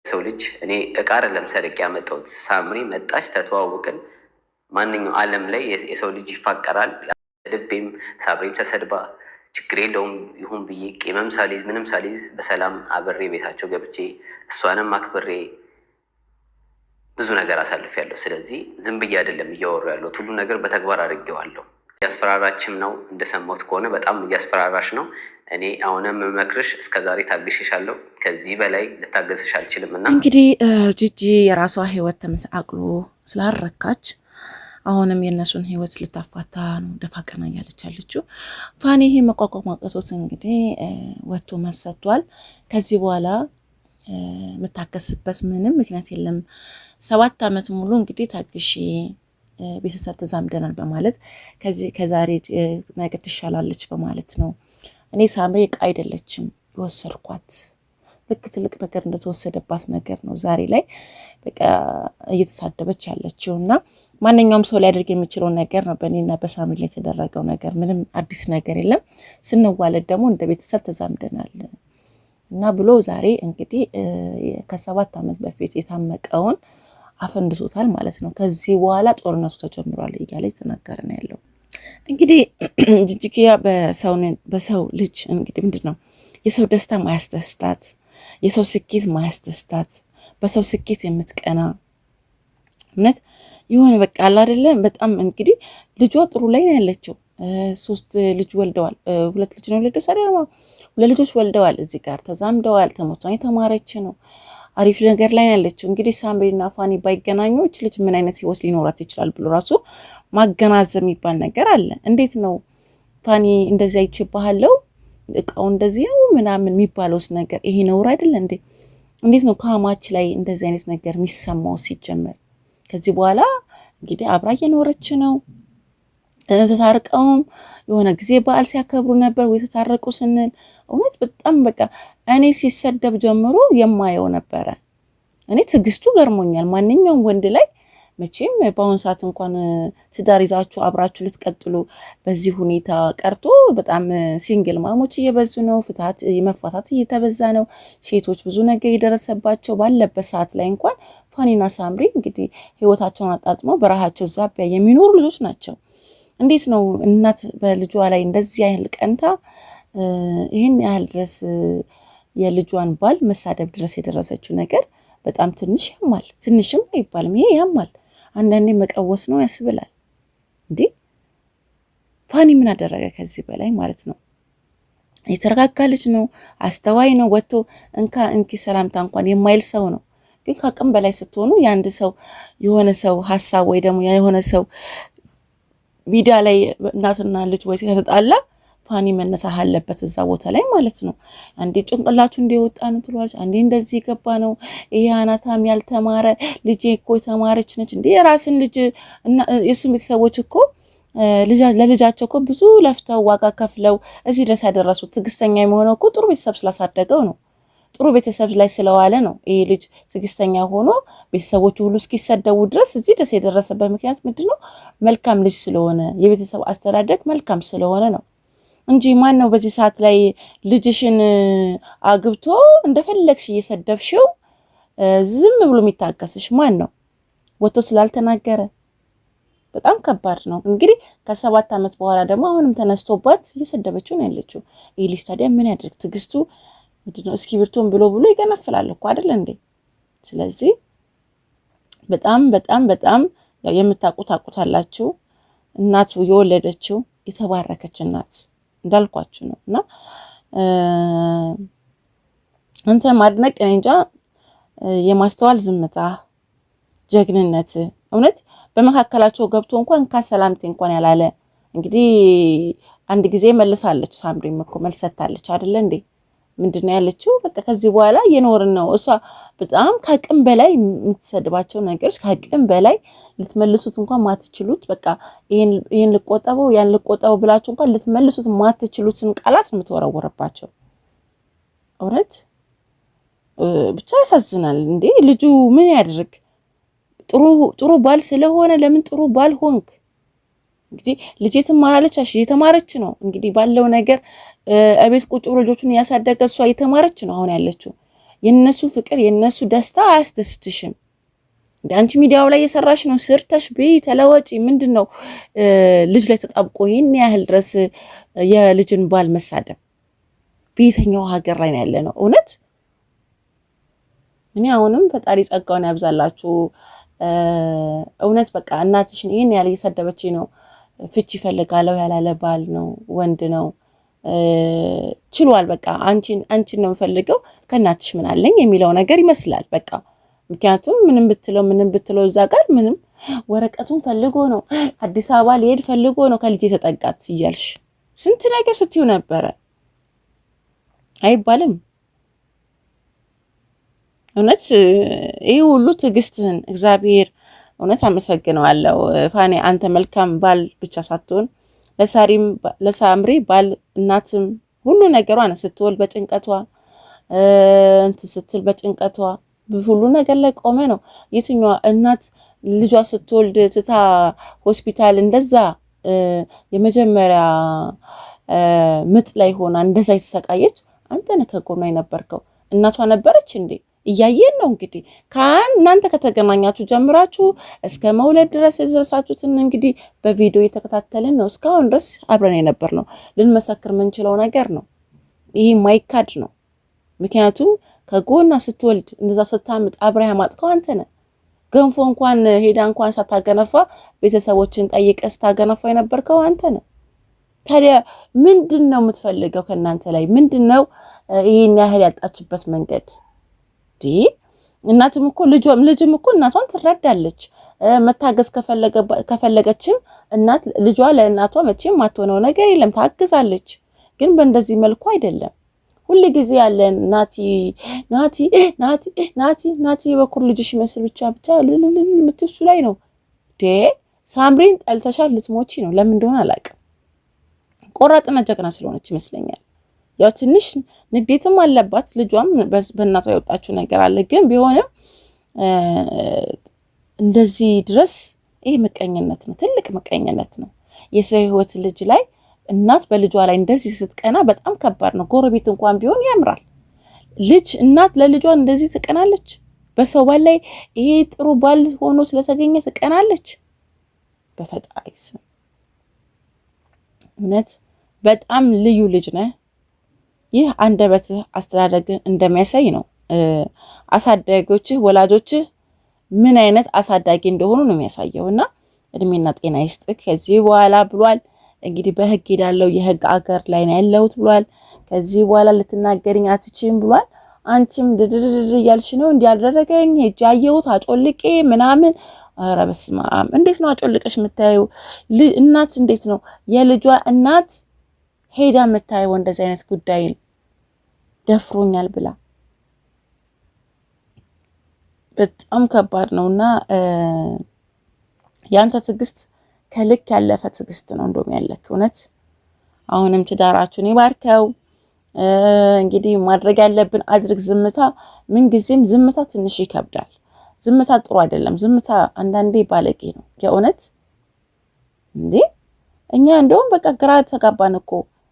ሰው ልጅ እኔ እቃ አይደለም ሰርቄ ያመጣሁት። ሳምሪ መጣች፣ ተተዋውቅን። ማንኛው ዓለም ላይ የሰው ልጅ ይፋቀራል። ልቤም ሳምሪም ተሰድባ ችግር የለውም ይሁን ብዬ ቂምም ሳሊዝ ምንም ሳሊዝ በሰላም አብሬ ቤታቸው ገብቼ እሷንም አክብሬ ብዙ ነገር አሳልፌያለሁ። ስለዚህ ዝም ብዬ አይደለም እያወሩ ያለሁት፣ ሁሉ ነገር በተግባር አድርጌዋለሁ። እያስፈራራችም ነው እንደሰማሁት ከሆነ በጣም እያስፈራራሽ ነው። እኔ አሁንም መክርሽ እስከዛሬ ታግሼሻለሁ፣ ከዚህ በላይ ልታገስሽ አልችልም። እና እንግዲህ ጂጂ የራሷ ህይወት ተመሳቅሎ ስላረካች አሁንም የእነሱን ህይወት ልታፋታ ነው ደፋ ቀና እያለች ያለችው። ፋኒ ይሄ መቋቋም አቅቶት እንግዲህ ወጥቶ መሰጥቷል። ከዚህ በኋላ የምታከስበት ምንም ምክንያት የለም። 7 ዓመት ሙሉ እንግዲህ ታግሼ ቤተሰብ ተዛምደናል በማለት ከዛሬ ነገ ትሻላለች በማለት ነው። እኔ ሳምሪ ዕቃ አይደለችም የወሰድኳት፣ ልክ ትልቅ ነገር እንደተወሰደባት ነገር ነው ዛሬ ላይ በቃ እየተሳደበች ያለችው። እና ማንኛውም ሰው ሊያደርግ የሚችለው ነገር ነው በእኔና በሳምሪ ላይ የተደረገው ነገር። ምንም አዲስ ነገር የለም። ስንዋለድ ደግሞ እንደ ቤተሰብ ተዛምደናል እና ብሎ ዛሬ እንግዲህ ከ7 ዓመት በፊት የታመቀውን አፈንድሶታል ማለት ነው። ከዚህ በኋላ ጦርነቱ ተጀምሯል እያለ የተናገረ ነው ያለው። እንግዲህ ጂጂኪያ በሰው ልጅ እንግዲህ ምንድን ነው የሰው ደስታ ማያስደስታት፣ የሰው ስኬት ማያስደስታት፣ በሰው ስኬት የምትቀና እውነት የሆነ በቃ አለ አይደለ። በጣም እንግዲህ ልጇ ጥሩ ላይ ነው ያለችው። 3 ልጅ ወልደዋል። 2 ልጅ ነው የወለደው ታዲያ 2 ልጆች ወልደዋል። እዚህ ጋር ተዛምደዋል። ትምህርቷን የተማረች ነው። አሪፍ ነገር ላይ ያለችው። እንግዲህ ሳምሪና ፋኒ ባይገናኙ ልጅ ምን አይነት ህይወት ሊኖራት ይችላል ብሎ ራሱ ማገናዘብ የሚባል ነገር አለ። እንዴት ነው ፋኒ እንደዚህ አይችባለው እቃው እንደዚህ ነው ምናምን የሚባለውስ ነገር ይሄ ነውር አይደለ እንዴ? እንዴት ነው ከማች ላይ እንደዚህ አይነት ነገር የሚሰማው? ሲጀመር ከዚህ በኋላ እንግዲህ አብራ እየኖረች ነው። ተታርቀውም የሆነ ጊዜ በዓል ሲያከብሩ ነበር ወይ ተታረቁ ስንል እውነት በጣም በቃ እኔ ሲሰደብ ጀምሮ የማየው ነበረ። እኔ ትዕግስቱ ገርሞኛል። ማንኛውም ወንድ ላይ መቼም በአሁን ሰዓት እንኳን ትዳር ይዛችሁ አብራችሁ ልትቀጥሉ በዚህ ሁኔታ ቀርቶ በጣም ሲንግል ማሞች እየበዙ ነው። መፋታት እየተበዛ ነው። ሴቶች ብዙ ነገር የደረሰባቸው ባለበት ሰዓት ላይ እንኳን ፋኒና ሳምሪ እንግዲህ ህይወታቸውን አጣጥመው በረሃቸው ዛቢያ የሚኖሩ ልጆች ናቸው። እንዴት ነው እናት በልጇ ላይ እንደዚህ ያህል ቀንታ ይህን ያህል ድረስ የልጇን ባል መሳደብ ድረስ የደረሰችው ነገር በጣም ትንሽ ያማል። ትንሽም አይባልም፣ ይሄ ያማል። አንዳንዴ መቀወስ ነው ያስብላል። እንዴ ፋኒ ምን አደረገ ከዚህ በላይ ማለት ነው? የተረጋጋ ልጅ ነው፣ አስተዋይ ነው። ወጥቶ እንኪ ሰላምታ እንኳን የማይል ሰው ነው። ግን ከአቅም በላይ ስትሆኑ የአንድ ሰው የሆነ ሰው ሀሳብ ወይ ደግሞ የሆነ ሰው ሚዲያ ላይ እናትና ልጅ ወይ ከተጣላ ፋኒ መነሳት አለበት እዛ ቦታ ላይ ማለት ነው። አንዴ ጭንቅላቱ እንደወጣ ነው ትሏለች፣ አንዴ እንደዚህ ገባ ነው። ይሄ አናታም ያልተማረ ልጅ እኮ የተማረች ነች እንዴ? የራስን ልጅ እና የሱም ቤተሰቦች እኮ ለልጃቸው እኮ ብዙ ለፍተው ዋጋ ከፍለው እዚህ ድረስ ያደረሱት። ትዕግስተኛ የሚሆነው እኮ ጥሩ ቤተሰብ ስላሳደገው ነው። ጥሩ ቤተሰብ ላይ ስለዋለ ነው። ይሄ ልጅ ትዕግስተኛ ሆኖ ቤተሰቦቹ ሁሉ እስኪሰደቡ ድረስ እዚህ ድረስ የደረሰበት ምክንያት ምንድነው? መልካም ልጅ ስለሆነ፣ የቤተሰብ አስተዳደግ መልካም ስለሆነ ነው እንጂ ማን ነው በዚህ ሰዓት ላይ ልጅሽን አግብቶ እንደፈለግሽ እየሰደብሽው ዝም ብሎ የሚታገስሽ ማን ነው? ወጥቶ ስላልተናገረ በጣም ከባድ ነው። እንግዲህ ከ7 ዓመት በኋላ ደግሞ አሁንም ተነስቶባት እየሰደበችው ነው ያለችው። ይህ ልጅ ታዲያ ምን ያድርግ? ትዕግስቱ ምንድነው? እስክሪብቶን ብሎ ይገነፍላል እኮ አይደል እንዴ? ስለዚህ በጣም በጣም በጣም የምታውቁታላችሁ። እናቱ የወለደችው የተባረከች እናት እንዳልኳችሁ ነው። እና እንትን ማድነቅ እኔ እንጃ፣ የማስተዋል ዝምታ፣ ጀግንነት እውነት በመካከላቸው ገብቶ እንኳን ከሰላምቴ እንኳን ያላለ እንግዲህ አንድ ጊዜ መልሳለች። ሳምሪም እኮ መልሰታለች አይደለ እንዴ? ምንድነው ያለችው? በቃ ከዚህ በኋላ እየኖርን ነው። እሷ በጣም ከአቅም በላይ የምትሰድባቸው ነገሮች ከአቅም በላይ ልትመልሱት እንኳን ማትችሉት በቃ ይሄን ልቆጠበው ያን ልቆጠበው ብላችሁ እንኳን ልትመልሱት ማትችሉትን ቃላት ነው የምትወረወረባቸው። እውነት ብቻ ያሳዝናል። እንዴ ልጁ ምን ያድርግ? ጥሩ ባል ስለሆነ ለምን ጥሩ ባል ሆንክ? እንግዲህ ልጅ ትማራለች፣ እየተማረች ነው። እንግዲህ ባለው ነገር እቤት ቁጭ ብሎ ልጆቹን ያሳደገ እሷ እየተማረች ነው አሁን ያለችው። የነሱ ፍቅር የነሱ ደስታ አያስደስትሽም? አንቺ ሚዲያው ላይ የሰራሽ ነው ስርተሽ በይ ተለወጪ። ምንድነው ልጅ ላይ ተጣብቆ ይሄን ያህል ድረስ የልጅን ባል መሳደብ? በየትኛው ሀገር ላይ ነው ያለ ነው? እውነት እኔ አሁንም ፈጣሪ ጸጋውን ያብዛላችሁ። እውነት በቃ እናትሽን ይሄን ያህል እየሰደበች ነው። ፍቺ ይፈልጋለሁ ያላለ ባል ነው ወንድ ነው ችሏል። በቃ አንቺን ነው የምፈልገው ከእናትሽ ምን አለኝ የሚለው ነገር ይመስላል በቃ። ምክንያቱም ምንም ብትለው እዛ ጋር ምንም ወረቀቱን ፈልጎ ነው አዲስ አበባ ሊሄድ ፈልጎ ነው ከልጅ የተጠጋት እያልሽ ስንት ነገር ስትዩ ነበረ። አይባልም። እውነት ይህ ሁሉ ትዕግስትህን እግዚአብሔር እውነት አመሰግነዋለሁ። ፋኔ አንተ መልካም ባል ብቻ ሳትሆን ለሳምሪ ባል እናትም ሁሉ ነገሯ ነው። ስትወልድ በጭንቀቷ እንትን ስትል በጭንቀቷ ሁሉ ነገር ላይ ቆመ ነው። የትኛዋ እናት ልጇ ስትወልድ ትታ ሆስፒታል እንደዛ የመጀመሪያ ምጥ ላይ ሆና እንደዛ የተሰቃየች አንተ ነህ ከጎኗ የነበርከው። እናቷ ነበረች እንዴ? እያየን ነው እንግዲህ ከእናንተ ከተገናኛችሁ ጀምራችሁ እስከ መውለድ ድረስ የደረሳችሁትን እንግዲህ በቪዲዮ የተከታተልን ነው። እስካሁን ድረስ አብረን የነበር ነው። ልንመሰክር የምንችለው ነገር ነው። ይህ ማይካድ ነው። ምክንያቱም ከጎና ስትወልድ እንደዛ ስታምጥ አብረህ ያማጥከው አንተ ነህ። ገንፎ እንኳን ሄዳ እንኳን ሳታገነፋ ቤተሰቦችን ጠይቀ ስታገነፋ የነበርከው አንተ ነህ። ታዲያ ምንድን ነው የምትፈልገው ከእናንተ ላይ? ምንድን ነው ይህን ያህል ያጣችበት መንገድ? እናትም እኮ ልጅም እኮ እናቷን ትረዳለች። መታገዝ ከፈለገችም እናት ልጇ ለእናቷ መቼም ማትሆነው ነገር የለም፣ ታግዛለች። ግን በእንደዚህ መልኩ አይደለም። ሁሉ ጊዜ ያለን ናቲ በኩር ልጅሽ ይመስል ብቻ ምትሱ ላይ ነው። ሳምሪን ጠልተሻል፣ ልትሞቺ ነው። ለምን እንደሆነ አላውቅም። ቆራጥና ጀግና ስለሆነች ይመስለኛል። ያው ትንሽ ንዴትም አለባት። ልጇም በእናቷ የወጣችው ነገር አለ። ግን ቢሆንም እንደዚህ ድረስ ይሄ ምቀኝነት ነው፣ ትልቅ ምቀኝነት ነው። የሰው ህይወት ልጅ ላይ እናት በልጇ ላይ እንደዚህ ስትቀና በጣም ከባድ ነው። ጎረቤት እንኳን ቢሆን ያምራል። እናት ለልጇ እንደዚህ ትቀናለች? በሰው ባል ላይ ይሄ ጥሩ ባል ሆኖ ስለተገኘ ትቀናለች? በፈጣሪ ስም እውነት በጣም ልዩ ልጅ ነህ። ይህ አንደበትህ አስተዳደግህ እንደሚያሳይ ነው። አሳዳጊዎችህ ወላጆችህ ምን አይነት አሳዳጊ እንደሆኑ ነው የሚያሳየው። እና እድሜና ጤና ይስጥህ። ከዚህ በኋላ ብሏል እንግዲህ በህግ ሄዳለው፣ የህግ አገር ላይ ነው ያለሁት ብሏል። ከዚህ በኋላ ልትናገሪኝ አትችይም ብሏል። አንቺም ድድድድ እያልሽ ነው እንዲያደረገኝ ሄጄ አየሁት አጮልቄ ምናምን። ኧረ በስመ አብ! እንዴት ነው አጮልቀሽ የምታየው? እናት እንዴት ነው የልጇ እናት ሄዳ የምታየው እንደዚህ አይነት ጉዳይ ደፍሮኛል ብላ? በጣም ከባድ ነውና ያንተ ትዕግስት ከልክ ያለፈ ትዕግስት ነው እንደውም ያለክ። እውነት አሁንም ትዳራችሁን ይባርከው። እንግዲህ ማድረግ ያለብን አድርግ። ዝምታ ምንጊዜም ዝምታ ትንሽ ይከብዳል። ዝምታ ጥሩ አይደለም። ዝምታ አንዳንዴ ባለጌ ነው። የእውነት እንዴ እኛ እንደውም በቃ ግራ ተጋባን እኮ።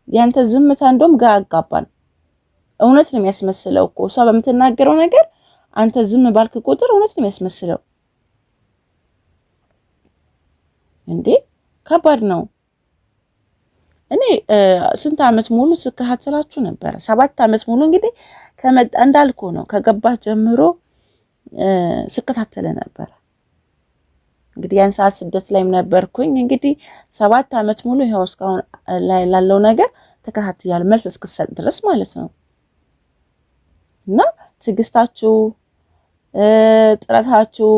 ያንተ ዝምታ እንደውም ግራ አጋባን። እውነት ነው የሚያስመስለው እኮ እሷ በምትናገረው ነገር አንተ ዝም ባልክ ቁጥር እውነት ነው የሚያስመስለው። እንዴ ከባድ ነው። እኔ ስንት ዓመት ሙሉ ስከታተላችሁ ነበረ። 7 ዓመት ሙሉ እንግዲህ ከመጣ እንዳልኩ ነው ከገባህ ጀምሮ ስከታተለ ነበረ። እንግዲህ ያን ሰዓት ስደት ላይም ነበርኩኝ። እንግዲህ 7 ዓመት ሙሉ ይሄው እስካሁን ላይ ላለው ነገር ተከታትያለሁ፣ መልስ እስክሰጥ ድረስ ማለት ነው። እና ትዕግስታችሁ ጥረታችሁ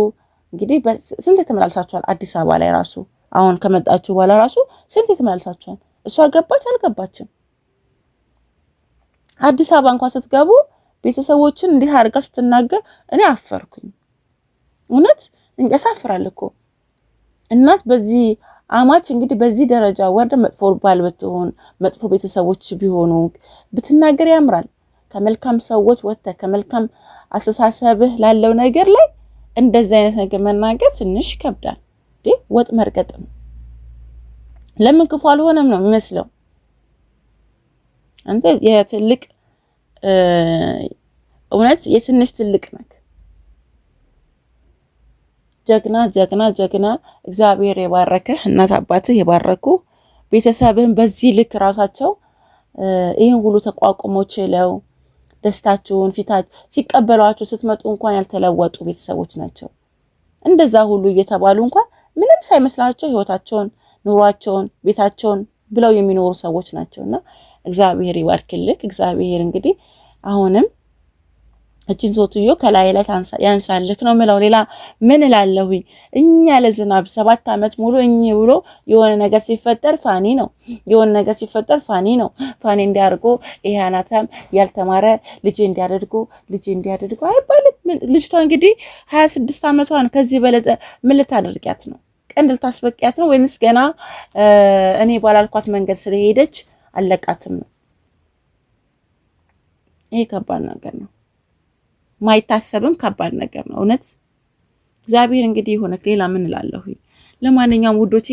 እንግዲህ ስንት ተመላልሳችኋል አዲስ አበባ ላይ ራሱ አሁን ከመጣችሁ በኋላ ራሱ ስንት ተመላልሳችኋል። እሷ ገባች አልገባችም አዲስ አበባ እንኳን ስትገቡ ቤተሰቦችን እንዲህ አድርጋ ስትናገር እኔ አፈርኩኝ። እውነት ያሳፍራል እኮ እናት በዚህ አማች እንግዲህ በዚህ ደረጃ ወርደ መጥፎ ባል ብትሆን መጥፎ ቤተሰቦች ቢሆኑ ብትናገር ያምራል። ከመልካም ሰዎች ወጥተ ከመልካም አስተሳሰብህ ላለው ነገር ላይ እንደዚህ አይነት ነገር መናገር ትንሽ ይከብዳል። ወጥ መርገጥ ነው። ለምን ክፉ አልሆነም ነው የሚመስለው። አንተ የትልቅ እውነት የትንሽ ትልቅ ነክ ጀግና ጀግና ጀግና። እግዚአብሔር የባረከህ እናት አባትህ የባረኩ ቤተሰብህን በዚህ ልክ ራሳቸው ይህን ሁሉ ተቋቁመው ችለው ደስታችሁን ፊታችሁ ሲቀበሏችሁ ስትመጡ እንኳን ያልተለወጡ ቤተሰቦች ናቸው። እንደዛ ሁሉ እየተባሉ እንኳን ምንም ሳይመስላቸው ህይወታቸውን፣ ኑሯቸውን፣ ቤታቸውን ብለው የሚኖሩ ሰዎች ናቸውና እግዚአብሔር ይባርክልክ። እግዚአብሔር እንግዲህ አሁንም እቺን ሶትዮ ከላይ ላይ ያንሳልክ ነው ምለው። ሌላ ምን እላለሁኝ? እኛ ለዝናብ 7 ዓመት ሙሉ ብሎ የሆነ ነገር ሲፈጠር ፋኒ ነው፣ የሆነ ነገር ሲፈጠር ፋኒ ነው። ፋኒ እንዲያርጎ ይሄ አናታም ያልተማረ ልጅ እንዲያደርጉ አይባልም። ልጅቷ እንግዲህ 26 ዓመቷ ነው። ከዚህ በለጠ ምን ልታደርጊያት ነው? ቀንድ ልታስበቂያት ነው ወይንስ ገና እኔ ባላልኳት መንገድ ስለሄደች አለቃትም ነው? ይሄ ከባድ ነገር ነው። ማይታሰብም ከባድ ነገር ነው እውነት። እግዚአብሔር እንግዲህ ሆነ። ሌላ ምን እላለሁ? ለማንኛውም ውዶቼ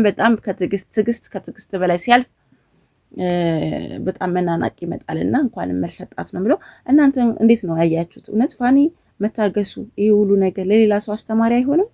በጣም ከትዕግስት በላይ ሲያልፍ በጣም መናናቅ ይመጣልና እንኳን መልስ ሰጣት ነው ብለው። እናንተ እንዴት ነው ያያችሁት? እውነት ፋኒ መታገሱ ይሄ ሁሉ ነገር ለሌላ ሰው አስተማሪ አይሆንም?